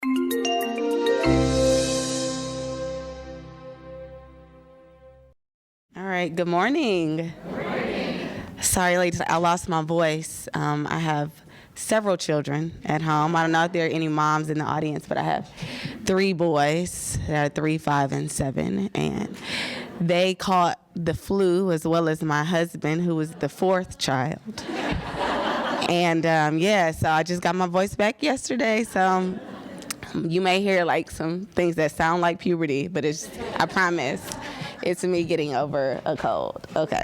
All right, good morning. Good morning. Sorry, ladies, I lost my voice. I have several children at home. I don't know if there are any moms in the audience, but I have 3 boys that are 3, 5, and 7, and they caught the flu as well as my husband, who was the 4th child. And so I just got my voice back yesterday, so you may hear like some things that sound like puberty, but I promise, it's me getting over a cold. Okay.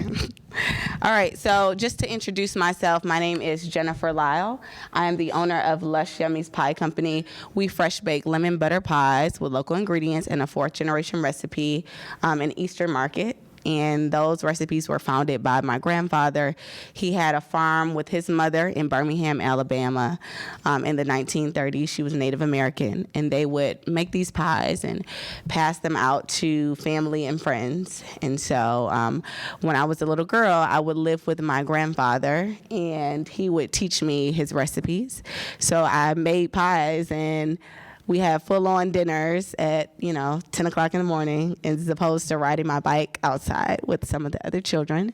All right, so just to introduce myself, my name is Jennifer Lyle. I am the owner of Lush Yummies Pie Company. We fresh bake lemon butter pies with local ingredients and a 4th generation recipe in Eastern Market. And those recipes were founded by my grandfather. He had a farm with his mother in Birmingham, Alabama, in the 1930s. She was Native American, and they would make these pies and pass them out to family and friends. And so when I was a little girl, I would live with my grandfather, and he would teach me his recipes. So I made pies, and we had full-on dinners at, 10 o'clock in the morning, as opposed to riding my bike outside with some of the other children.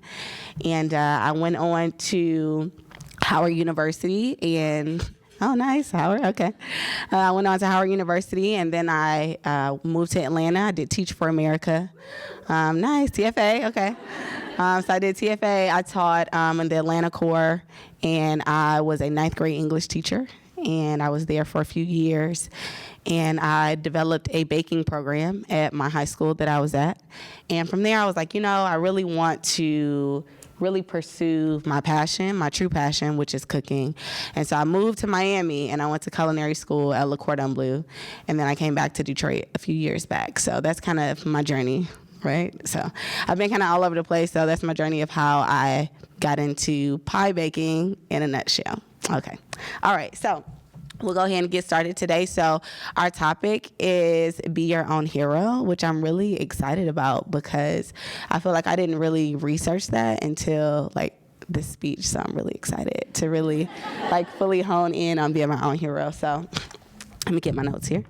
And I went on to Howard University, and oh, nice, Howard, okay. I went on to Howard University, and then I moved to Atlanta. I did Teach for America. Nice, TFA, okay. So I did TFA. I taught in the Atlanta Corps, and I was a 9th grade English teacher. And I was there for a few years, and I developed a baking program at my high school that I was at. And from there, I was like, I really want to really pursue my passion, my true passion, which is cooking. And so I moved to Miami, and I went to culinary school at Le Cordon Bleu, and then I came back to Detroit a few years back. So that's kind of my journey, right? So I've been kind of all over the place, so that's my journey of how I got into pie baking in a nutshell. Okay. All right. So we'll go ahead and get started today. So our topic is be your own hero, which I'm really excited about because I feel like I didn't really research that until this speech. So I'm really excited to really fully hone in on being my own hero. So let me get my notes here.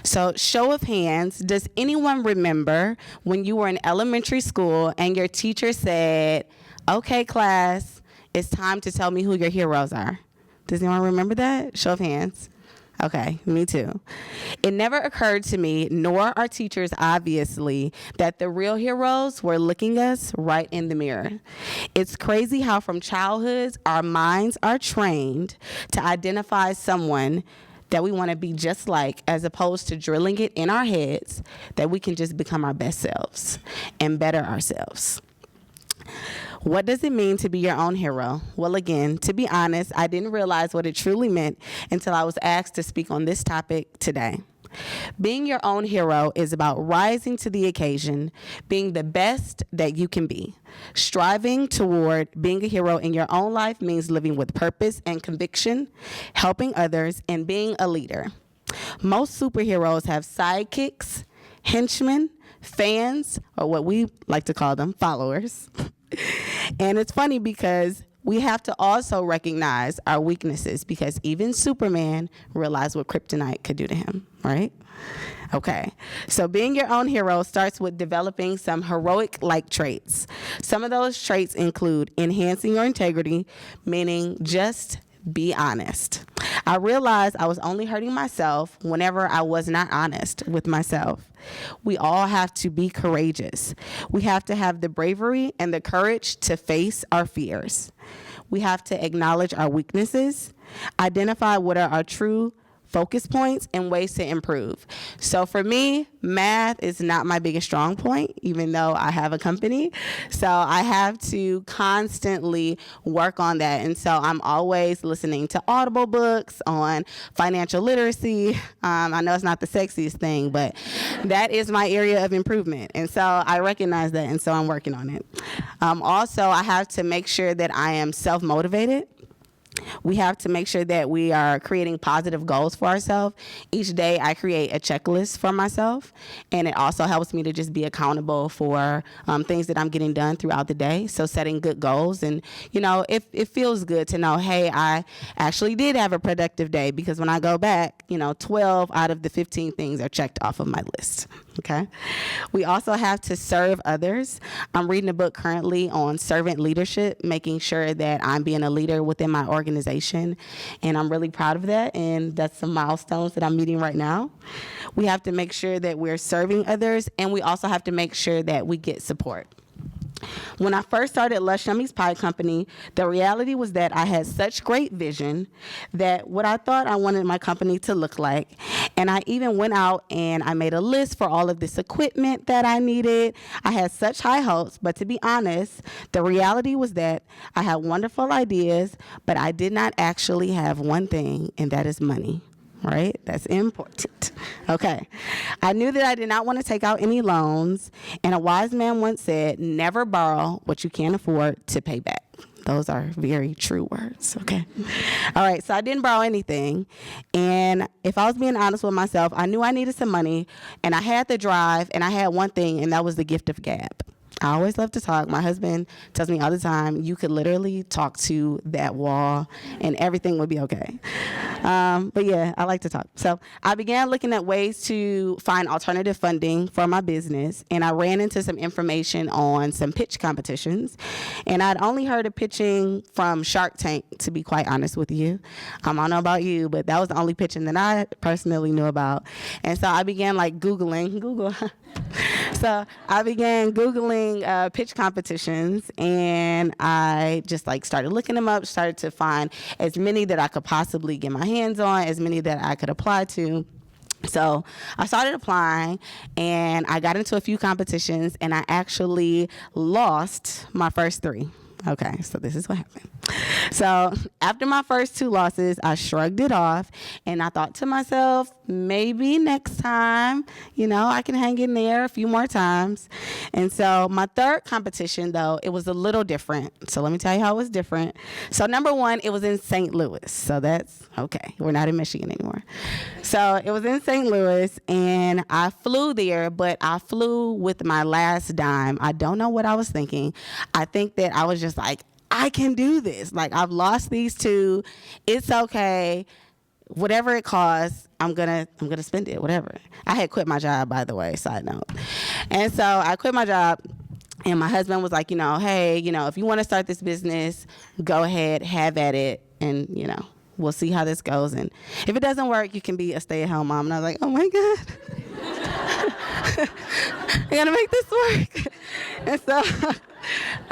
So show of hands, does anyone remember when you were in elementary school and your teacher said, okay, class, it's time to tell me who your heroes are? Does anyone remember that? Show of hands. Okay, me too. It never occurred to me, nor our teachers obviously, that the real heroes were looking us right in the mirror. It's crazy how from childhood our minds are trained to identify someone that we want to be just like, as opposed to drilling it in our heads that we can just become our best selves and better ourselves. What does it mean to be your own hero? Well, again, to be honest, I didn't realize what it truly meant until I was asked to speak on this topic today. Being your own hero is about rising to the occasion, being the best that you can be. Striving toward being a hero in your own life means living with purpose and conviction, helping others, and being a leader. Most superheroes have sidekicks, henchmen, fans, or what we like to call them, followers. And it's funny because we have to also recognize our weaknesses because even Superman realized what kryptonite could do to him, right? Okay, so being your own hero starts with developing some heroic-like traits. Some of those traits include enhancing your integrity, meaning just be honest. I realized I was only hurting myself whenever I was not honest with myself. We all have to be courageous. We have to have the bravery and the courage to face our fears. We have to acknowledge our weaknesses, identify what are our true focus points and ways to improve. So for me, math is not my biggest strong point, even though I have a company. So I have to constantly work on that. And so I'm always listening to Audible books on financial literacy. I know it's not the sexiest thing, but that is my area of improvement. And so I recognize that, and so I'm working on it. Also, I have to make sure that I am self-motivated. We have to make sure that we are creating positive goals for ourselves. Each day I create a checklist for myself, and it also helps me to just be accountable for things that I'm getting done throughout the day. So setting good goals, and it feels good to know, hey, I actually did have a productive day, because when I go back, 12 out of the 15 things are checked off of my list. Okay. We also have to serve others. I'm reading a book currently on servant leadership, making sure that I'm being a leader within my organization. And I'm really proud of that. And that's some milestones that I'm meeting right now. We have to make sure that we're serving others. And we also have to make sure that we get support. When I first started Lush Yummy's Pie Company, the reality was that I had such great vision that what I thought I wanted my company to look like. And I even went out and I made a list for all of this equipment that I needed. I had such high hopes, but to be honest, the reality was that I had wonderful ideas, but I did not actually have one thing, and that is money. Right? That's important. Okay. I knew that I did not want to take out any loans, and a wise man once said, never borrow what you can't afford to pay back. Those are very true words. Okay. All right. So I didn't borrow anything. And if I was being honest with myself, I knew I needed some money, and I had the drive, and I had one thing, and that was the gift of gab. I always love to talk. My husband tells me all the time, you could literally talk to that wall and everything would be okay. But yeah, I like to talk. So I began looking at ways to find alternative funding for my business, and I ran into some information on some pitch competitions. And I'd only heard of pitching from Shark Tank, to be quite honest with you. I don't know about you, but that was the only pitching that I personally knew about. And so I began Google. So I began Googling pitch competitions, and I just started looking them up, started to find as many that I could possibly get my hands on, as many that I could apply to. So I started applying, and I got into a few competitions, and I actually lost my first 3. Okay, so this is what happened. So after my first 2 losses, I shrugged it off, and I thought to myself, maybe next time, I can hang in there a few more times. And so my third competition, though, it was a little different. So let me tell you how it was different. So number 1, it was in St. Louis. So that's okay. We're not in Michigan anymore. So it was in St. Louis, and I flew there, but I flew with my last dime. I don't know what I was thinking. I think that I was just I can do this. I've lost these 2. It's okay. Whatever it costs, I'm gonna spend it, whatever. I had quit my job, by the way, side note. And so I quit my job, and my husband was like, hey, if you want to start this business, go ahead, have at it, and, we'll see how this goes. And if it doesn't work, you can be a stay-at-home mom. And I was like, oh my God. I gotta make this work. And so,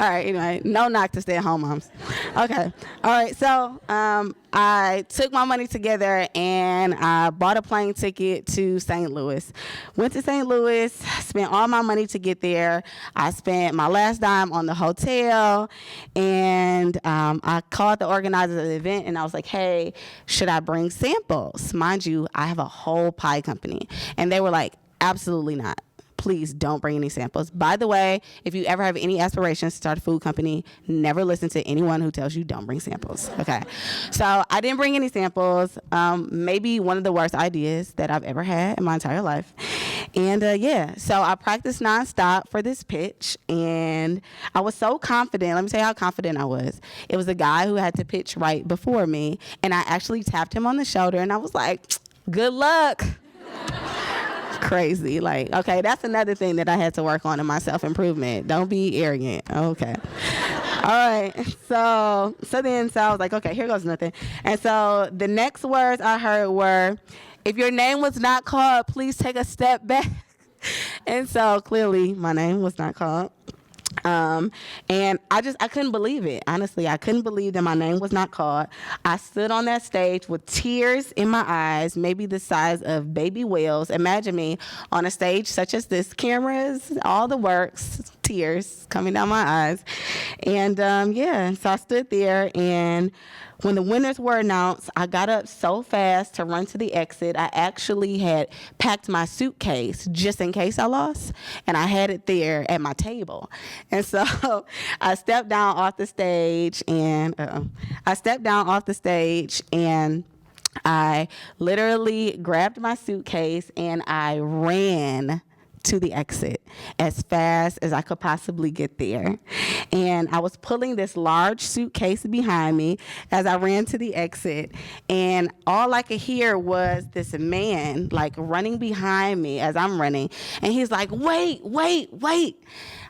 all right, anyway, no knock to stay-at-home moms. Okay, all right, so I took my money together, and I bought a plane ticket to St. Louis. Went to St. Louis, spent all my money to get there. I spent my last dime on the hotel, and I called the organizer of the event, and I was like, hey, should I bring samples? Mind you, I have a whole pie company. And they were like, absolutely not. Please don't bring any samples. By the way, if you ever have any aspirations to start a food company, never listen to anyone who tells you don't bring samples. Okay. So I didn't bring any samples. Maybe one of the worst ideas that I've ever had in my entire life. And so I practiced nonstop for this pitch, and I was so confident. Let me tell you how confident I was. It was a guy who had to pitch right before me, and I actually tapped him on the shoulder, and I was like, good luck. Crazy. Okay, that's another thing that I had to work on in my self-improvement. Don't be arrogant. Okay. All right. So I was like, okay, here goes nothing. And so the next words I heard were, if your name was not called, please take a step back. And so clearly my name was not called. And I couldn't believe it. Honestly, I couldn't believe that my name was not called. I stood on that stage with tears in my eyes, maybe the size of baby whales. Imagine me on a stage such as this, cameras, all the works, tears coming down my eyes. And so I stood there, and when the winners were announced, I got up so fast to run to the exit. I actually had packed my suitcase just in case I lost, and I had it there at my table. And so I stepped down off the stage, and I literally grabbed my suitcase and I ran to the exit as fast as I could possibly get there. And I was pulling this large suitcase behind me as I ran to the exit, and all I could hear was this man like running behind me as I'm running, and he's like, wait.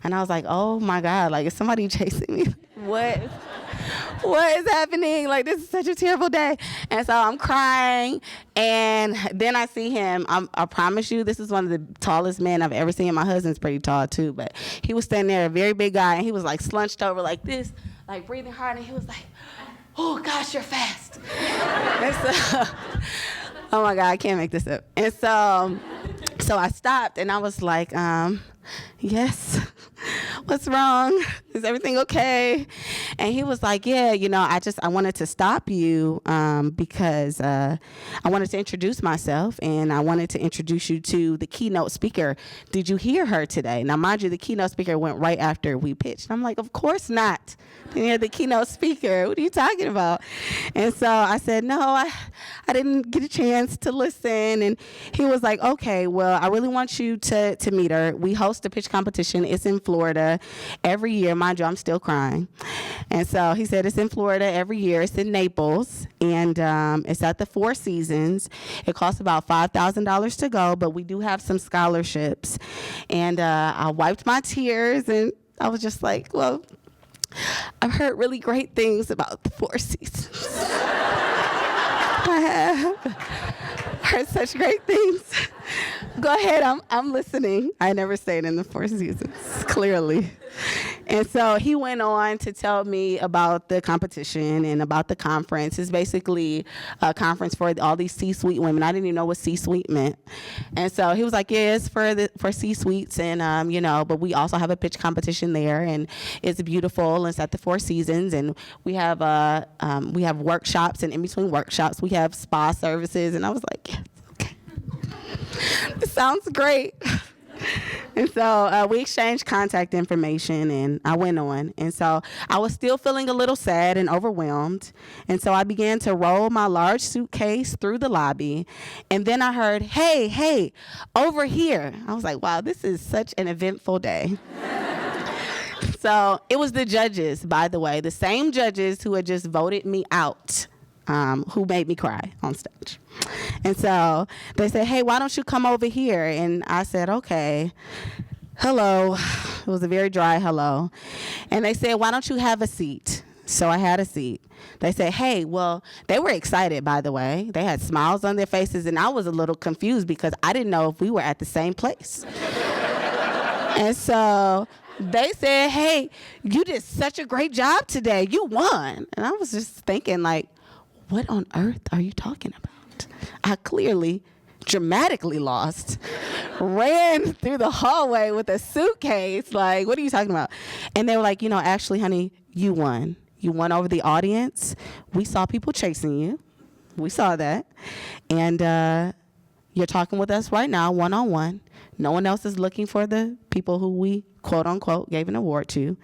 And I was like, oh my God, like, is somebody chasing me? What is happening? Like, this is such a terrible day. And so I'm crying, and then I see him. I promise you, this is one of the tallest men I've ever seen. My husband's pretty tall too, but he was standing there, a very big guy, and he was like slunched over like this, like breathing hard, and he was like, oh gosh, you're fast. And so, oh my God, I can't make this up. And so I stopped, and I was like, yes, what's wrong? Is everything okay? And he was like, yeah, I wanted to stop you because I wanted to introduce myself, and I wanted to introduce you to the keynote speaker. Did you hear her today? Now, mind you, the keynote speaker went right after we pitched. I'm like, of course not. Didn't hear the keynote speaker. What are you talking about? And so I said, no, I didn't get a chance to listen. And he was like, okay, well, I really want you to meet her. We host a pitch competition. It's in Florida every year. Mind you, I'm still crying. And so he said it's in Florida every year. It's in Naples, and it's at the Four Seasons. It costs about $5,000 to go, but we do have some scholarships. And I wiped my tears, and I was just like, well, I've heard really great things about the Four Seasons. I have heard such great things. Go ahead, I'm listening. I never stayed in the Four Seasons, clearly. And so he went on to tell me about the competition and about the conference. It's basically a conference for all these C-suite women. I didn't even know what C-suite meant. And so he was like, yeah, it's for C-suites, and but we also have a pitch competition there, and it's beautiful. It's at the Four Seasons, and we have workshops, and in between workshops we have spa services. And I was like, yes, okay. This sounds great. And so we exchanged contact information, and I went on. And so I was still feeling a little sad and overwhelmed. And so I began to roll my large suitcase through the lobby. And then I heard, hey, over here. I was like, wow, this is such an eventful day. So it was the judges, by the way, the same judges who had just voted me out, who made me cry on stage. And so they said, hey, why don't you come over here? And I said, okay. Hello. It was a very dry hello. And they said, why don't you have a seat? So I had a seat. They said, hey, well, they were excited, by the way. They had smiles on their faces, and I was a little confused because I didn't know if we were at the same place. And so they said, hey, you did such a great job today. You won. And I was just thinking, like, what on earth are you talking about? I clearly dramatically lost, ran through the hallway with a suitcase. Like, what are you talking about? And they were like, actually, honey, you won. You won over the audience. We saw people chasing you. We saw that. And you're talking with us right now, one-on-one. No one else is looking for the people who we, quote unquote, gave an award to.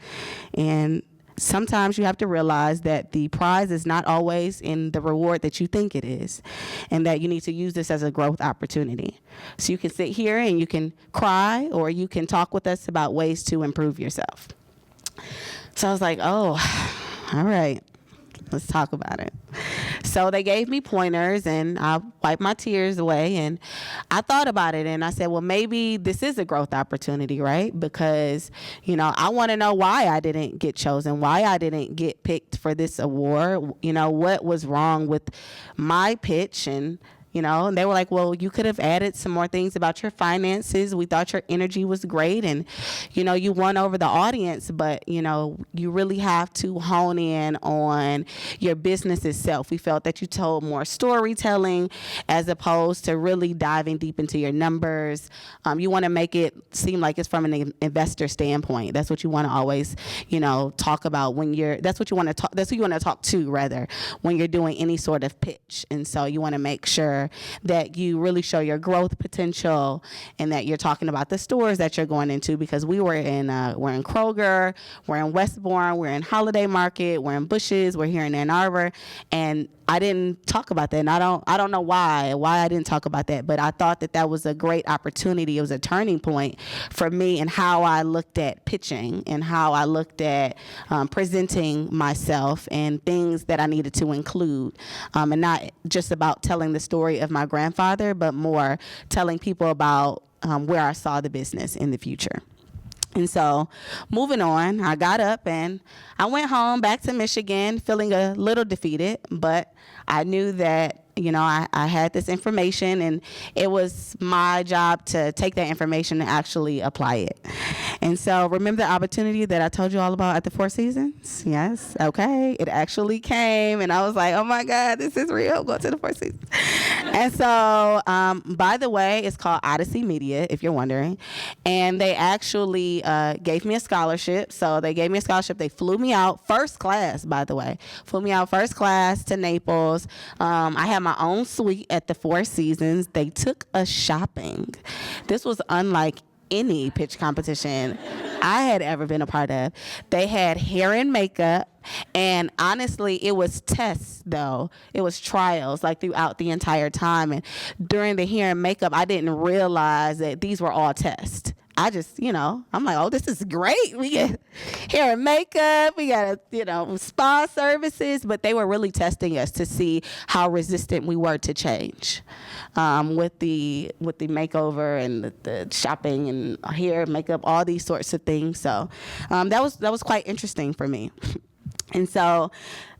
And sometimes you have to realize that the prize is not always in the reward that you think it is, and that you need to use this as a growth opportunity. So you can sit here and you can cry, or you can talk with us about ways to improve yourself. So I was like, oh, all right, let's talk about it. So they gave me pointers, and I wiped my tears away, and I thought about it, and I said, well, maybe this is a growth opportunity, right? Because, I want to know why I didn't get chosen, why I didn't get picked for this award, what was wrong with my pitch, and And they were like, well, you could have added some more things about your finances. We thought your energy was great, and you won over the audience, but you really have to hone in on your business itself. We felt that you told more storytelling as opposed to really diving deep into your numbers. You want to make it seem like it's from an investor standpoint. That's what you want to always talk about when that's what you want to talk, that's who you want to talk to, rather, when you're doing any sort of pitch. And so you want to make sure that you really show your growth potential, and that you're talking about the stores that you're going into, because we're in Kroger, we're in Westbourne, we're in Holiday Market, we're in Bushes, we're here in Ann Arbor, and I didn't talk about that, and I don't know why I didn't talk about that, but I thought that was a great opportunity. It was a turning point for me in how I looked at pitching and how I looked at presenting myself and things that I needed to include, and not just about telling the story of my grandfather, but more telling people about where I saw the business in the future. And so moving on, I got up and I went home back to Michigan feeling a little defeated, but I knew that I had this information, and it was my job to take that information and actually apply it. And so remember the opportunity that I told you all about at the Four Seasons? Yes. Okay. It actually came, and I was like, oh my God, this is real. Go to the Four Seasons. And so, by the way, it's called Odyssey Media, if you're wondering. And they actually gave me a scholarship. So they gave me a scholarship. They flew me out first class, by the way. Flew me out first class to Naples. I had my own suite at the Four Seasons. They took us shopping. This was unlike any pitch competition I had ever been a part of. They had hair and makeup, and honestly, it was tests, though. It was trials, like, throughout the entire time. And during the hair and makeup, I didn't realize that these were all tests. I just, I'm like, oh, this is great. We get hair and makeup. We got, spa services. But they were really testing us to see how resistant we were to change with the makeover and the shopping and hair, makeup, all these sorts of things. So that was quite interesting for me. And so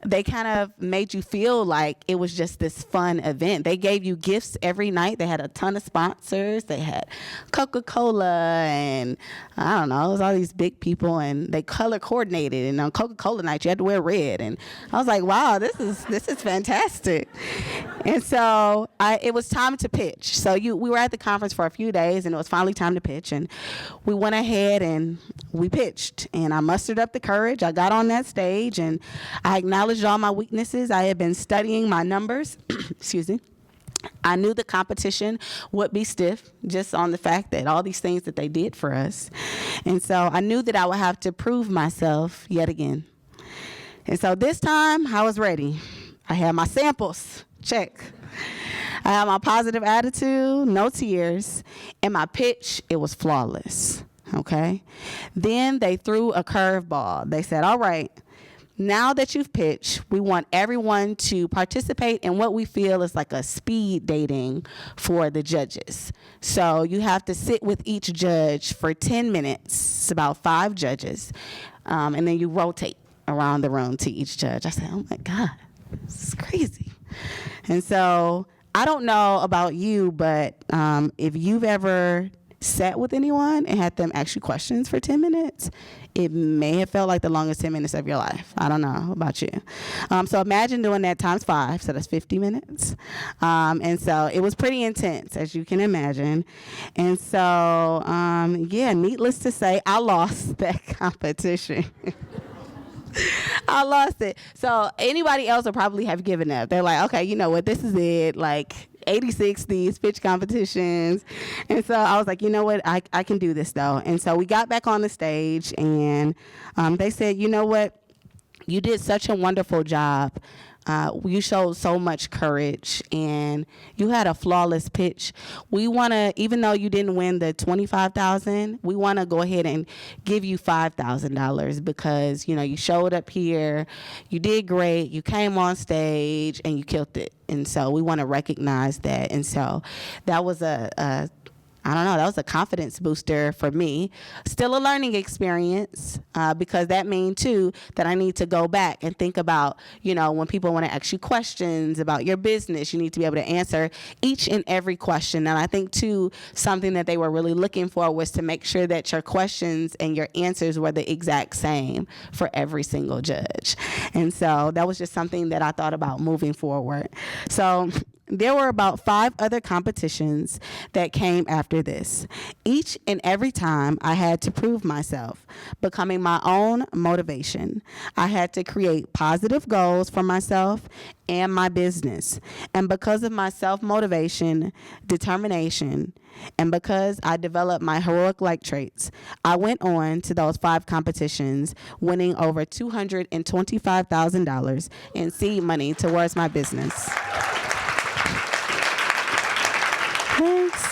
they kind of made you feel like it was just this fun event. They gave you gifts every night. They had a ton of sponsors. They had Coca-Cola, and I don't know, it was all these big people, and they color coordinated. And on Coca-Cola night, you had to wear red. And I was like, wow, this is fantastic. And so it was time to pitch. So we were at the conference for a few days, and it was finally time to pitch. And we went ahead and we pitched. And I mustered up the courage. I got on that stage, and I acknowledged all my weaknesses. I had been studying my numbers. Excuse me. I knew the competition would be stiff, just on the fact that all these things that they did for us. And so I knew that I would have to prove myself yet again. And so this time I was ready. I had my samples. Check. I had my positive attitude, no tears, and my pitch, it was flawless. Okay. Then they threw a curveball. They said, all right, now that you've pitched, we want everyone to participate in what we feel is like a speed dating for the judges. So you have to sit with each judge for 10 minutes. It's about 5 judges. And then you rotate around the room to each judge. I said, oh my God, this is crazy. And so I don't know about you, but if you've ever sat with anyone and had them ask you questions for 10 minutes, it may have felt like the longest 10 minutes of your life. I don't know about you. So imagine doing that times 5, so that's 50 minutes. And so it was pretty intense, as you can imagine. And so, needless to say, I lost that competition. I lost it. So anybody else would probably have given up. They're like, okay, you know what, this is it. Like 86 these pitch competitions. And so I was like, you know what, I can do this though. And so we got back on the stage, and they said, you know what, you did such a wonderful job. You showed so much courage, and you had a flawless pitch. We want to, even though you didn't win the $25,000, we want to go ahead and give you $5,000 because, you showed up here, you did great, you came on stage, and you killed it. And so we want to recognize that. And so that was a I don't know, that was a confidence booster for me. Still a learning experience, because that means too that I need to go back and think about, when people want to ask you questions about your business, you need to be able to answer each and every question. And I think too, something that they were really looking for was to make sure that your questions and your answers were the exact same for every single judge. And so that was just something that I thought about moving forward. So there were about 5 other competitions that came after this. Each and every time I had to prove myself, becoming my own motivation. I had to create positive goals for myself and my business. And because of my self-motivation, determination, and because I developed my heroic-like traits, I went on to those 5 competitions, winning over $225,000 in seed money towards my business. Thanks.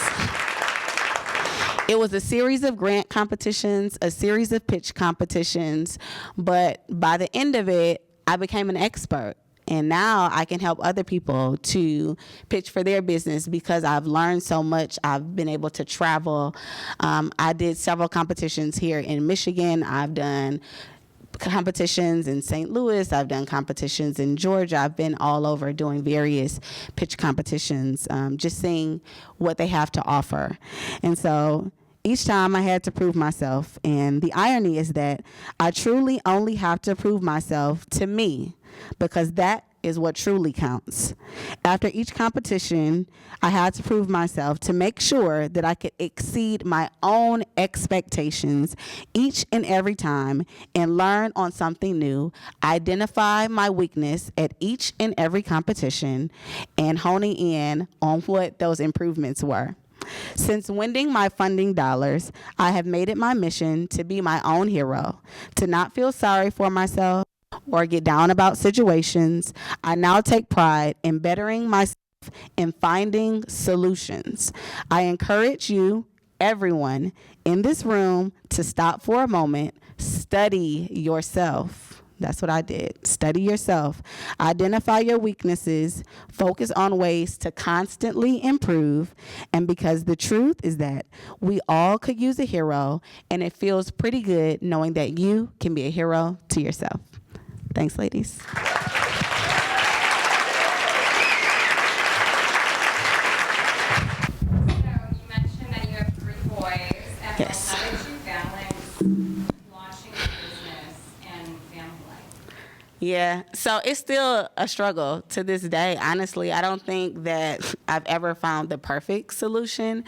It was a series of grant competitions, a series of pitch competitions, but by the end of it, I became an expert. And now I can help other people to pitch for their business because I've learned so much. I've been able to travel. I did several competitions here in Michigan. I've done competitions in St. Louis. I've done competitions in Georgia. I've been all over doing various pitch competitions, just seeing what they have to offer. And so each time I had to prove myself. And the irony is that I truly only have to prove myself to me, because that is what truly counts. After each competition, I had to prove myself to make sure that I could exceed my own expectations each and every time and learn on something new, identify my weakness at each and every competition, and honing in on what those improvements were. Since winning my funding dollars, I have made it my mission to be my own hero, to not feel sorry for myself or get down about situations. I now take pride in bettering myself and finding solutions. I encourage you, everyone in this room, to stop for a moment, study yourself. That's what I did. Study yourself. Identify your weaknesses. Focus on ways to constantly improve. And because the truth is that we all could use a hero, and it feels pretty good knowing that you can be a hero to yourself. Thanks, ladies. You mentioned that you have 3 boys. And Yes. How did you balance launching a business and family life? Yeah, so it's still a struggle to this day. Honestly, I don't think that I've ever found the perfect solution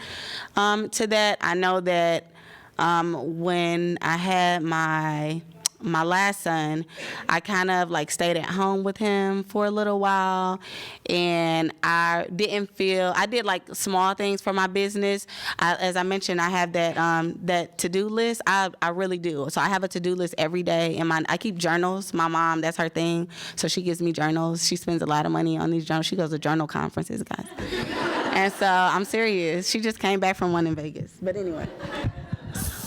to that. I know that when I had my last son, I kind of like stayed at home with him for a little while, and I did like small things for my business. As I mentioned, I have that to-do list. I really do. So I have a to-do list every day, and I keep journals. My mom, that's her thing, so she gives me journals. She spends a lot of money on these journals. She goes to journal conferences, guys. And so I'm serious. She just came back from one in Vegas. But anyway.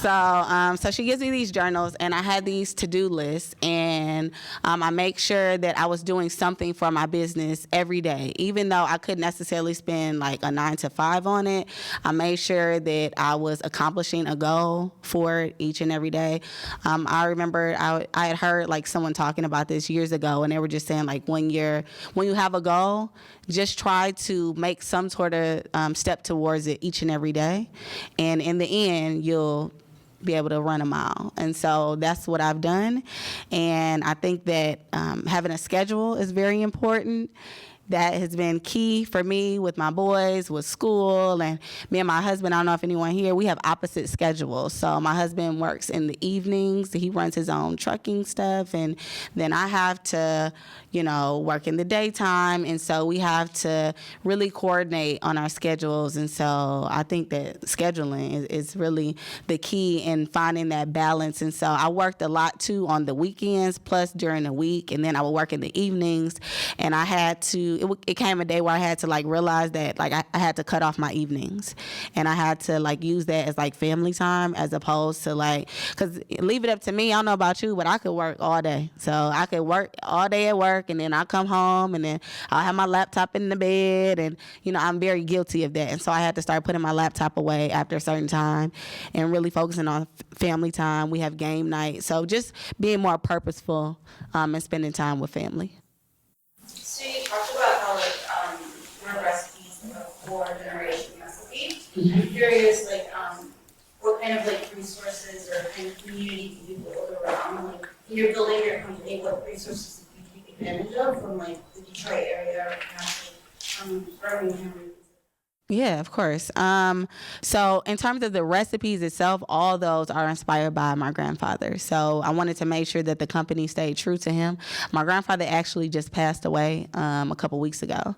So she gives me these journals, and I had these to-do lists, and I make sure that I was doing something for my business every day. Even though I couldn't necessarily spend like a 9 to 5 on it, I made sure that I was accomplishing a goal for it each and every day. I remember I had heard like someone talking about this years ago, and they were just saying like when you have a goal, just try to make some sort of step towards it each and every day, and in the end, you'll be able to run a mile. And so that's what I've done. And I think that having a schedule is very important. That has been key for me with my boys, with school, and me and my husband, I don't know if anyone here, we have opposite schedules. So my husband works in the evenings, he runs his own trucking stuff, and then I have to, work in the daytime, and so we have to really coordinate on our schedules. And so I think that scheduling is really the key in finding that balance. And so I worked a lot too on the weekends, plus during the week, and then I would work in the evenings, and I had to it came a day where I had to like realize that like I had to cut off my evenings, and I had to like use that as like family time as opposed to like, because leave it up to me. I don't know about you, but I could work all day. So I could work all day at work, and then I come home, and then I'll have my laptop in the bed, and I'm very guilty of that. And so I had to start putting my laptop away after a certain time and really focusing on family time. We have game night. So just being more purposeful and spending time with family. So you talked about how your recipes are a 4-generation recipe. I'm curious, what kind of resources or kind of community do you build around? Like when you're building your company, what resources do you take advantage of from the Detroit area or perhaps Birmingham? Yeah, of course. So in terms of the recipes itself, all those are inspired by my grandfather. So I wanted to make sure that the company stayed true to him. My grandfather actually just passed away a couple weeks ago.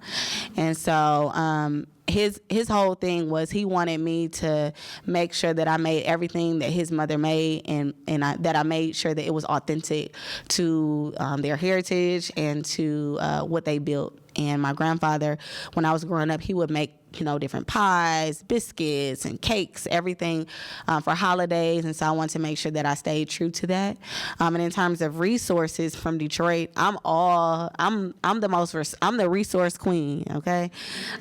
And so his whole thing was he wanted me to make sure that I made everything that his mother made, and that I made sure that it was authentic to their heritage and to what they built. And my grandfather, when I was growing up, he would make different pies, biscuits, and cakes, everything for holidays. And so I wanted to make sure that I stayed true to that. And in terms of resources from Detroit, I'm the resource queen. Okay.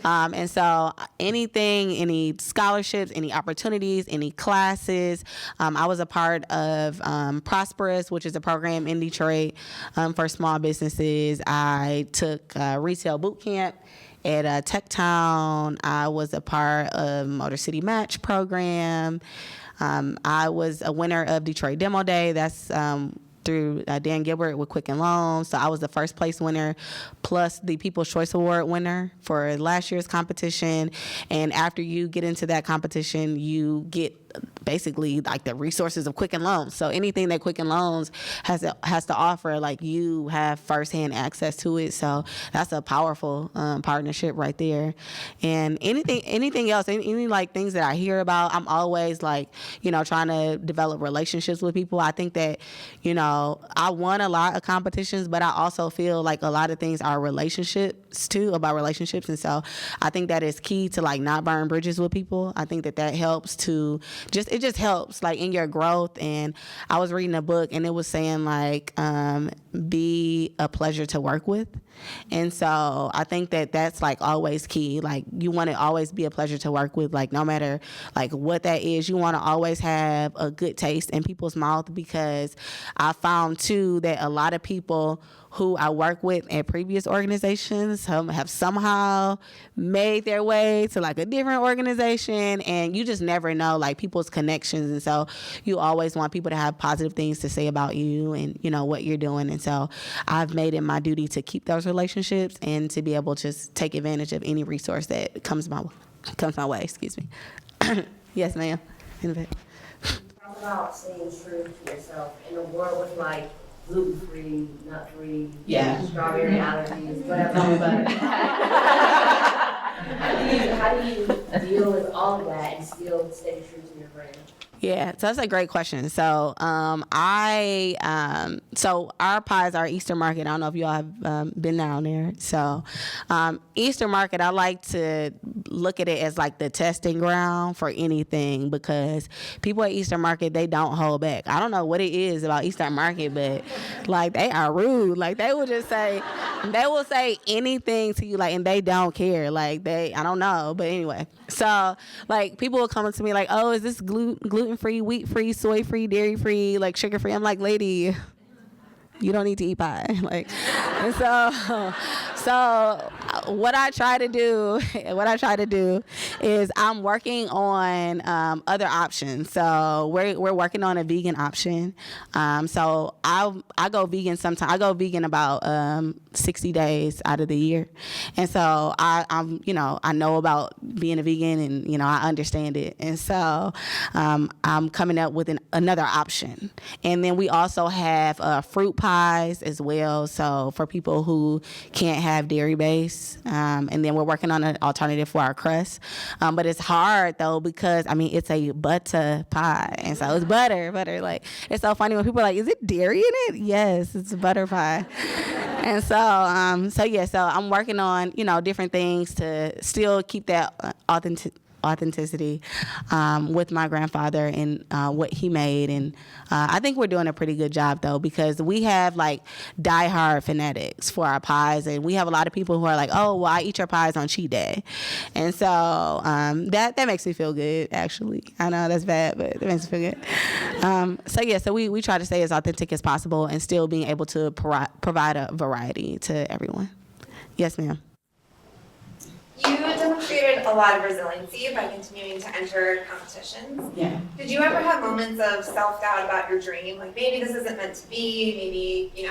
And so any scholarships, any opportunities, any classes, I was a part of Prosperous, which is a program in Detroit for small businesses. I took retail boot camp at Tech Town. I was a part of Motor City Match program. I was a winner of Detroit Demo Day. That's through Dan Gilbert with Quicken Loans. So I was the first place winner, plus the People's Choice Award winner for last year's competition. And after you get into that competition, you get basically like the resources of Quicken Loans. So anything that Quicken Loans has to offer, like you have firsthand access to it. So that's a powerful partnership right there. And anything else, any like things that I hear about, I'm always like, trying to develop relationships with people. I think that, I won a lot of competitions, but I also feel like a lot of things are relationships too, about relationships. And so I think that is key to like not burn bridges with people. I think that helps to it just helps like in your growth. And I was reading a book and it was saying like be a pleasure to work with. And so I think that that's like always key. Like you want to always be a pleasure to work with, like no matter like what that is. You want to always have a good taste in people's mouth, because I found too that a lot of people who I work with at previous organizations have somehow made their way to like a different organization, and you just never know like people's connections. And so you always want people to have positive things to say about you and what you're doing. And so I've made it my duty to keep those relationships and to be able to just take advantage of any resource that comes my way. Excuse me. Yes, ma'am. In the back. Talk about staying true to yourself in a world with like gluten-free, nut-free, strawberry allergies, whatever. How do you deal with all of that and still stay true to your brand? Yeah, so that's a great question. So so our pies are Easter Market. I don't know if you all have been down there. So Easter Market, I like to look at it as like the testing ground for anything, because people at Easter Market, they don't hold back. I don't know what it is about Easter Market, but like they are rude. Like they will say anything to you, like, and they don't care. Like I don't know, but anyway. So like people will come up to me like, oh, is this gluten-free, wheat-free, soy-free, dairy-free, like sugar-free? I'm like, lady, you don't need to eat pie. Like, and so what I try to do is I'm working on other options. So we're working on a vegan option. So I go vegan sometimes. I go vegan about 60 days out of the year. And so I'm I know about being a vegan, and I understand it. And so I'm coming up with another option. And then we also have fruit pies as well. So for people who can't have dairy base, and then we're working on an alternative for our crust. But it's hard though, because it's a butter pie, and so it's butter. Like, it's so funny when people are like, "Is it dairy in it?" Yes, it's a butter pie. And so I'm working on, different things to still keep that authenticity with my grandfather and what he made. And I think we're doing a pretty good job, though, because we have like diehard fanatics for our pies, and we have a lot of people who are like, oh, well, I eat your pies on cheat day. And so that makes me feel good, actually. I know that's bad, but it makes me feel good. So we try to stay as authentic as possible and still being able to provide a variety to everyone. Yes, ma'am. You demonstrated a lot of resiliency by continuing to enter competitions. Yeah. Did you ever have moments of self-doubt about your dream? Like maybe this isn't meant to be, maybe,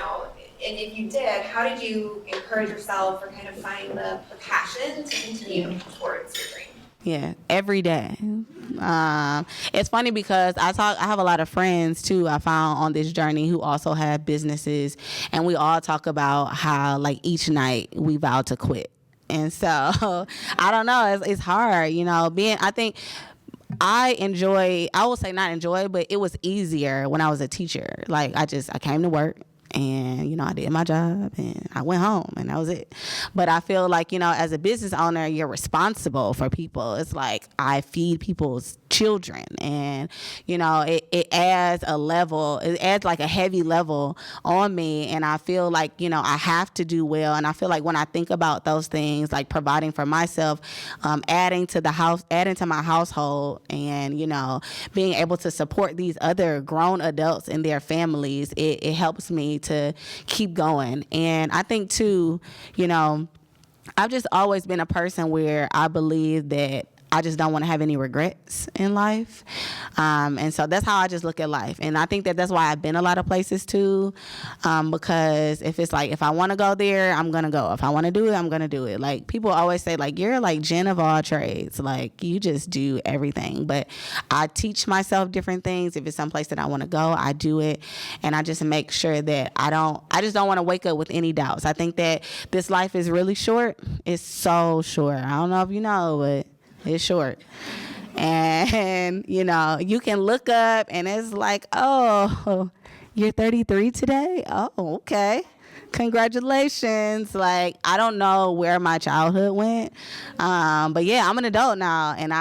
and if you did, how did you encourage yourself or kind of find the passion to continue towards your dream? Yeah, every day. It's funny because I have a lot of friends too I found on this journey who also have businesses, and we all talk about how like each night we vow to quit. And so I don't know, it's hard, I think I will say not enjoy, but it was easier when I was a teacher. Like I came to work and, I did my job and I went home and that was it. But I feel like, as a business owner, you're responsible for people. It's like I feed people's children and, it adds like a heavy level on me. And I feel like, I have to do well. And I feel like when I think about those things, like providing for myself, adding to my household and, being able to support these other grown adults and their families, it helps me to keep going. And I think too, I've just always been a person where I believe that I just don't want to have any regrets in life. And so that's how I just look at life. And I think that's why I've been a lot of places too, because if I want to go there, I'm going to go. If I want to do it, I'm going to do it. Like people always say, like, you're like Jen of all trades. Like you just do everything. But I teach myself different things. If it's someplace that I want to go, I do it. And I just make sure that I just don't want to wake up with any doubts. I think that this life is really short. It's so short. I don't know if you know, but it's short. And, you can look up and it's like, oh, you're 33 today? Oh, okay. Congratulations. Like, I don't know where my childhood went. But yeah, I'm an adult now and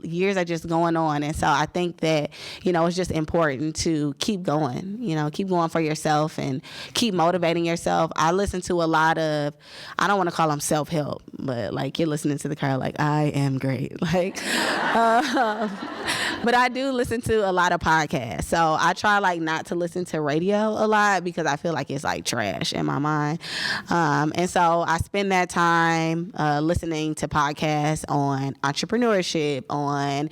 years are just going on. And so I think that, it's just important to keep going, keep going for yourself and keep motivating yourself. I listen to a lot of, I don't want to call them self-help, but like you're listening to the car, like, I am great. Like, but I do listen to a lot of podcasts. So I try like not to listen to radio a lot because I feel like it's like trash in my mind. And so I spend that time listening to podcasts on entrepreneurship, on,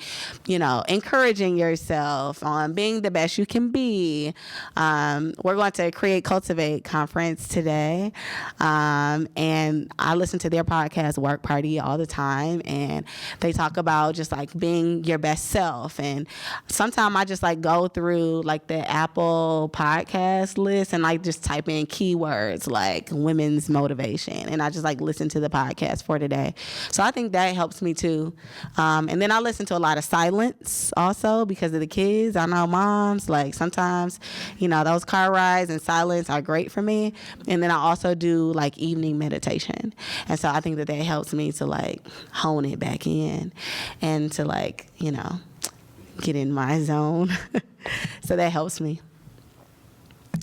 encouraging yourself, on being the best you can be. We're going to Create Cultivate conference today. And I listen to their podcast, Work Party, all the time. And they talk about just like being your best self. And sometimes I just like go through like the Apple podcast list and like just type in keywords like women's motivation. And I just like listen to the podcast for today. So I think that helps me too. And then I listen to a lot of silence also because of the kids. I know moms, like sometimes, those car rides and silence are great for me. And then I also do like evening meditation. And so I think that helps me to like hone it back in and to like, get in my zone. So that helps me.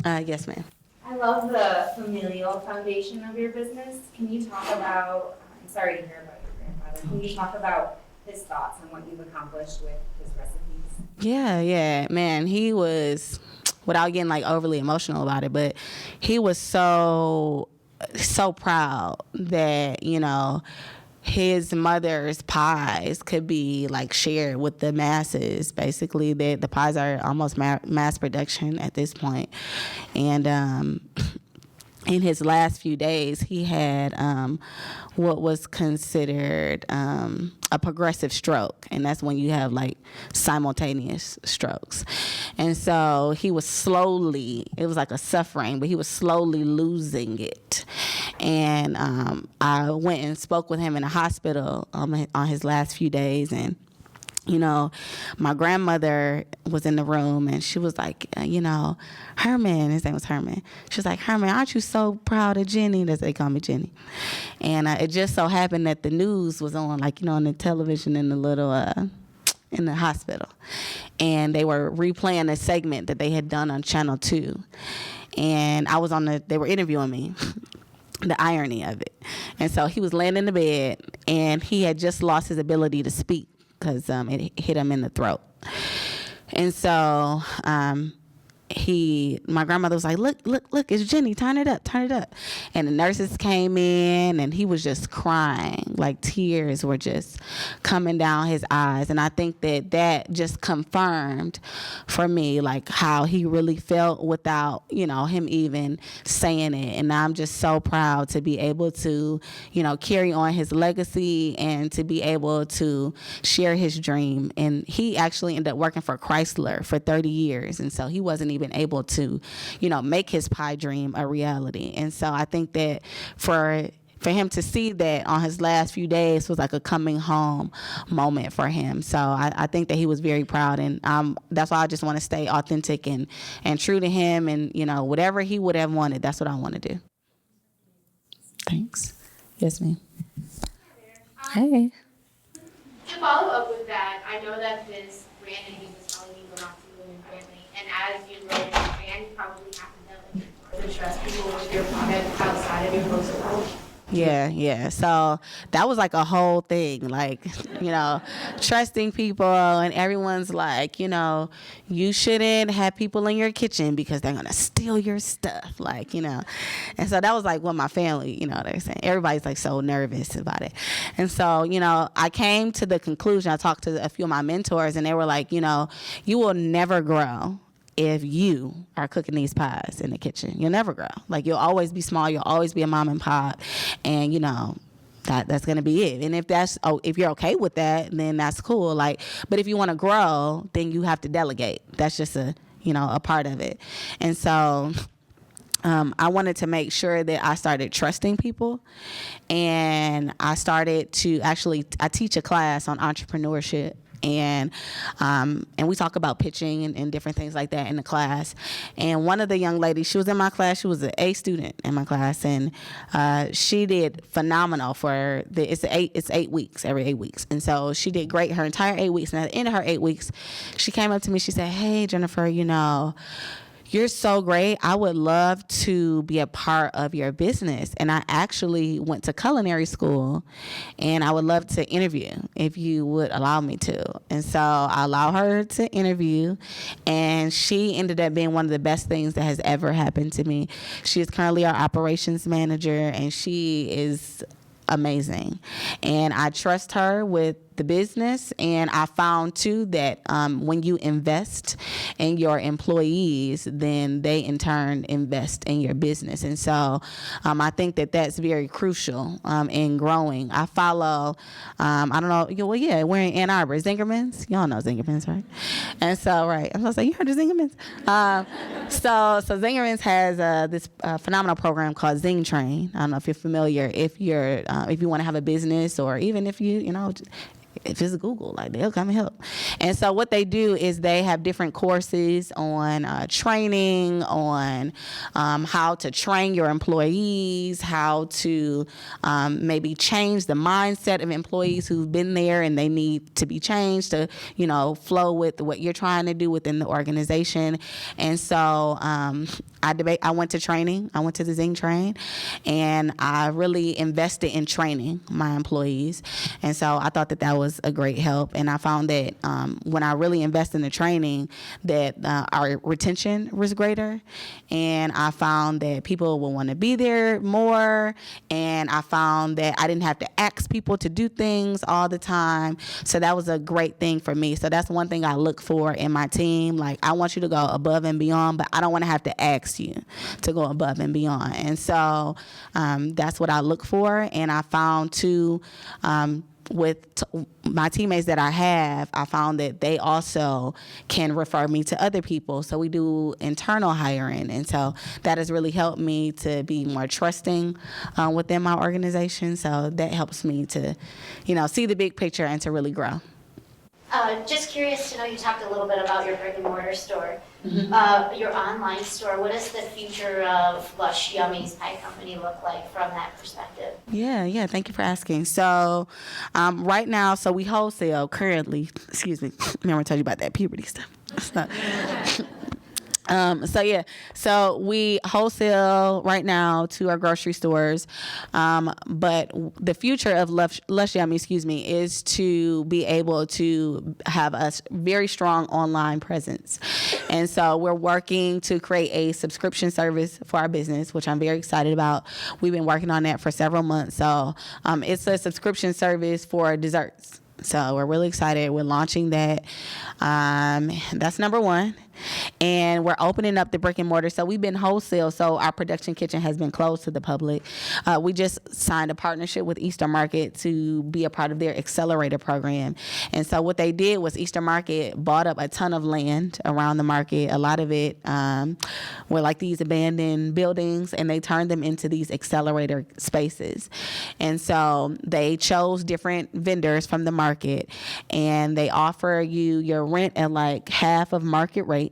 Yes, ma'am. I love the familial foundation of your business. Can you talk about, I'm sorry to hear about your grandfather, can you talk about his thoughts and what you've accomplished with his recipes? Yeah, man, he was, without getting like overly emotional about it, but he was so proud that, his mother's pies could be like shared with the masses. Basically, the pies are almost mass production at this point. And in his last few days, he had what was considered a progressive stroke. And that's when you have like simultaneous strokes. And so he was slowly, it was like a suffering, but he was slowly losing it. And I went and spoke with him in a hospital on his last few days. And My grandmother was in the room and she was like, Herman, his name was Herman. She was like, Herman, aren't you so proud of Jenny? That's they call me Jenny. And it just so happened that the news was on, on the television in the little, in the hospital. And they were replaying a segment that they had done on Channel 2. And I was they were interviewing me. The irony of it. And so he was laying in the bed and he had just lost his ability to speak because it hit him in the throat. And so my grandmother was like, look, it's Jenny, turn it up. And the nurses came in and he was just crying, like tears were just coming down his eyes. And I think that just confirmed for me, like how he really felt without, him even saying it. And I'm just so proud to be able to, carry on his legacy and to be able to share his dream. And he actually ended up working for Chrysler for 30 years. And so he wasn't even able to, make his pie dream a reality. And so I think that for him to see that on his last few days was like a coming home moment for him. So I think that he was very proud. And that's why I just want to stay authentic and true to him. And, whatever he would have wanted, that's what I want to do. Thanks. Yes, ma'am. Hey. To follow up with that, I know that this brand name was telling you not to live in family, and as you grow in the brand, you probably have to delegate to trust people with your product outside of your close world. Yeah. So that was like a whole thing, like, trusting people, and everyone's like, you shouldn't have people in your kitchen because they're going to steal your stuff, And so that was like what my family, they're saying. Everybody's like so nervous about it. And so, I came to the conclusion, I talked to a few of my mentors and they were like, you will never grow if you are cooking these pies in the kitchen. You'll never grow. Like, you'll always be small. You'll always be a mom and pop. And, that's going to be it. And if you're okay with that, then that's cool. But if you want to grow, then you have to delegate. That's just a part of it. And so I wanted to make sure that I started trusting people, and I started to I teach a class on entrepreneurship. And we talk about pitching and different things like that in the class. And one of the young ladies, she was in my class. She was an A student in my class, and she did phenomenal for it's 8 weeks, every 8 weeks. And so she did great her entire 8 weeks. And at the end of her 8 weeks, she came up to me. She said, "Hey, Jennifer, you're so great. I would love to be a part of your business. And I actually went to culinary school, and I would love to interview if you would allow me to." And so I allowed her to interview, and she ended up being one of the best things that has ever happened to me. She is currently our operations manager, and she is amazing. And I trust her with the business. And I found too that when you invest in your employees, then they in turn invest in your business. And so I think that that's very crucial in growing. I follow, I don't know, we're in Ann Arbor, Zingerman's. Y'all know Zingerman's, right? And so, right, I'm going to say, you heard of Zingerman's? So Zingerman's has this phenomenal program called Zing Train. I don't know if you're familiar. If you want to have a business, or even if if it's Google, they'll come and help. And so what they do is they have different courses on training, on how to train your employees, how to maybe change the mindset of employees who've been there and they need to be changed to, flow with what you're trying to do within the organization. And so I went to training. I went to the Zing Train, and I really invested in training my employees. And so I thought that was a great help. And I found that when I really invest in the training, that our retention was greater. And I found that people will want to be there more. And I found that I didn't have to ask people to do things all the time. So that was a great thing for me. So that's one thing I look for in my team. I want you to go above and beyond, but I don't want to have to ask you to go above and beyond. And so that's what I look for. And I found too, with my teammates that I have, I found that they also can refer me to other people. So we do internal hiring. And so that has really helped me to be more trusting within my organization. So that helps me to, see the big picture and to really grow. Just curious to know, you talked a little bit about your brick and mortar store. Your online store, what does the future of Lush Yummies Pie Company look like from that perspective? Yeah. Thank you for asking. So, right now, so we wholesale currently. Excuse me. Remember I told you about that puberty stuff. So we wholesale right now to our grocery stores, but the future of Lush Yummy, is to be able to have a very strong online presence, and so we're working to create a subscription service for our business, which I'm very excited about. We've been working on that for several months, so it's a subscription service for desserts. So we're really excited. We're launching that. That's number one. And we're opening up the brick and mortar. So we've been wholesale. So our production kitchen has been closed to the public. We just signed a partnership with Eastern Market to be a part of their accelerator program. And so what they did was Eastern Market bought up a ton of land around the market. A lot of it were like these abandoned buildings, and they turned them into these accelerator spaces. And so they chose different vendors from the market, and they offer you your rent at like half of market rate.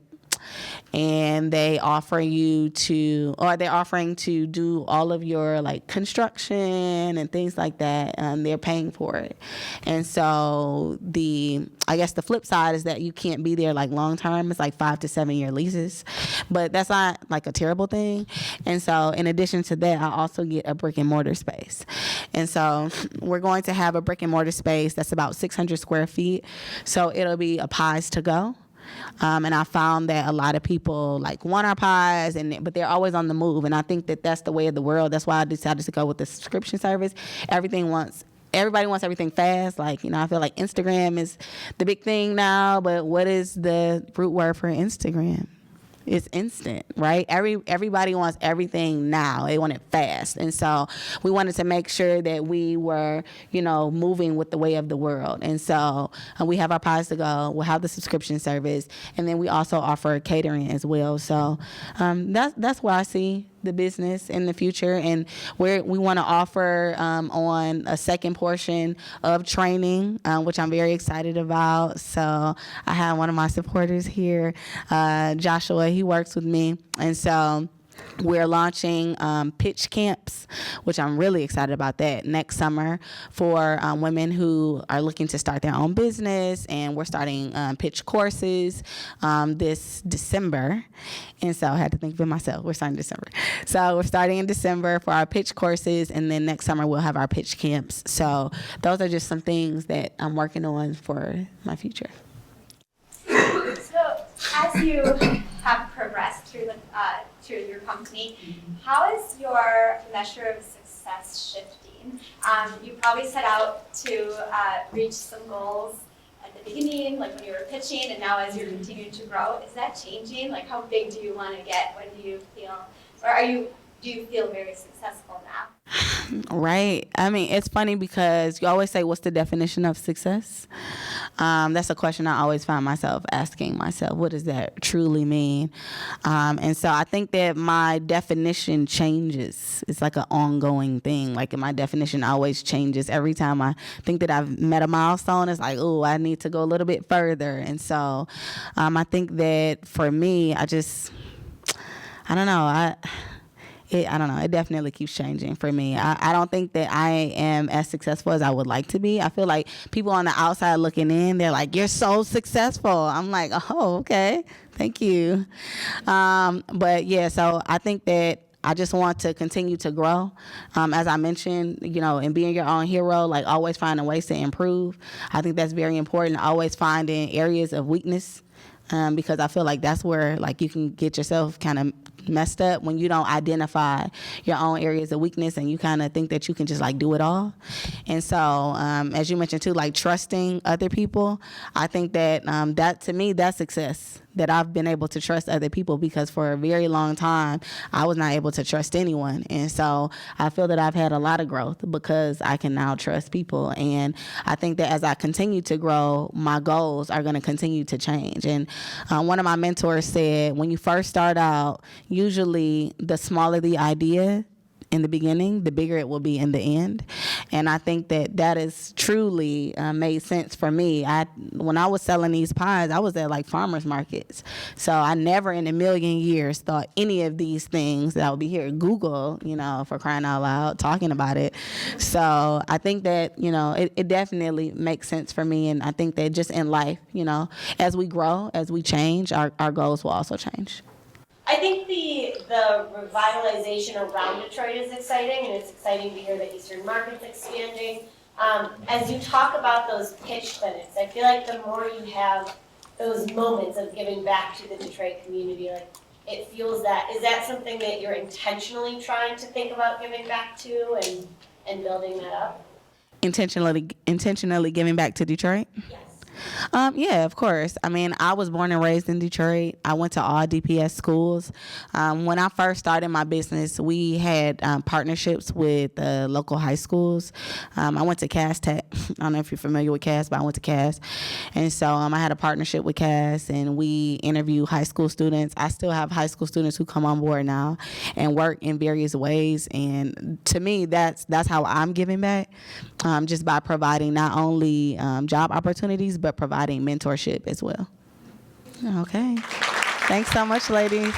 And they're offering to do all of your like construction and things like that. They're paying for it. And so I guess the flip side is that you can't be there like long term. It's like 5 to 7 year leases, but that's not like a terrible thing. And so in addition to that, I also get a brick and mortar space. And so we're going to have a brick and mortar space that's about 600 square feet. So it'll be a pies to go. And I found that a lot of people like want our pies, but they're always on the move. And I think that that's the way of the world. That's why I decided to go with the subscription service. Everybody wants everything fast. Like, I feel like Instagram is the big thing now, but what is the root word for Instagram? It's instant, right? Everybody wants everything now. They want it fast. And so we wanted to make sure that we were, moving with the way of the world. And so we have our pies to go. We'll have the subscription service. And then we also offer catering as well. So that's where I see the business in the future, and we want to offer on a second portion of training, which I'm very excited about. So I have one of my supporters here, Joshua. He works with me, and so we're launching pitch camps, which I'm really excited about that, next summer for women who are looking to start their own business. And we're starting pitch courses this December. And so I had to think of it myself. We're starting December. So we're starting in December for our pitch courses. And then next summer we'll have our pitch camps. So those are just some things that I'm working on for my future. So as you have progressed through your company, how is your measure of success shifting? You probably set out to reach some goals at the beginning, like when you were pitching, and now as you're continuing to grow, is that changing? Like, how big do you want to get? When do you feel, or do you feel very successful now? Right. I mean, it's funny because you always say, what's the definition of success? That's a question I always find myself asking myself. What does that truly mean? And so I think that my definition changes. It's like an ongoing thing. Like my definition always changes every time I think that I've met a milestone. It's like, oh, I need to go a little bit further. And so I think that for me, I don't know. It definitely keeps changing for me. I don't think that I am as successful as I would like to be. I feel like people on the outside looking in, they're like, you're so successful. I'm like, oh, okay. Thank you. But yeah, so I think that I just want to continue to grow. As I mentioned, and being your own hero, like always finding ways to improve. I think that's very important. Always finding areas of weakness. Because I feel like that's where like you can get yourself kind of messed up when you don't identify your own areas of weakness and you kind of think that you can just like do it all. And so as you mentioned too, like trusting other people, I think that that to me, that's success, that I've been able to trust other people, because for a very long time I was not able to trust anyone. And so I feel that I've had a lot of growth because I can now trust people. And I think that as I continue to grow, my goals are going to continue to change. And one of my mentors said, when you first start out, usually the smaller the idea, in the beginning, the bigger it will be in the end. And I think that is truly made sense for me. When I was selling these pies, I was at like farmers markets. So I never in a million years thought any of these things that I would be here at Google, for crying out loud, talking about it. So I think that, it definitely makes sense for me. And I think that just in life, as we grow, as we change, our goals will also change. I think the revitalization around Detroit is exciting, and it's exciting to hear that Eastern Market's expanding. As you talk about those pitch clinics, I feel like the more you have those moments of giving back to the Detroit community, like it feels that, is that something that you're intentionally trying to think about giving back to and building that up? Intentionally giving back to Detroit? Yes. Yeah, of course. I mean, I was born and raised in Detroit. I went to all DPS schools. When I first started my business, we had partnerships with local high schools. I went to Cass Tech. I don't know if you're familiar with Cass, but I went to Cass. And so I had a partnership with Cass, and we interview high school students. I still have high school students who come on board now and work in various ways. And to me, that's how I'm giving back, just by providing not only job opportunities, but providing mentorship as well. Okay. Thanks so much, ladies.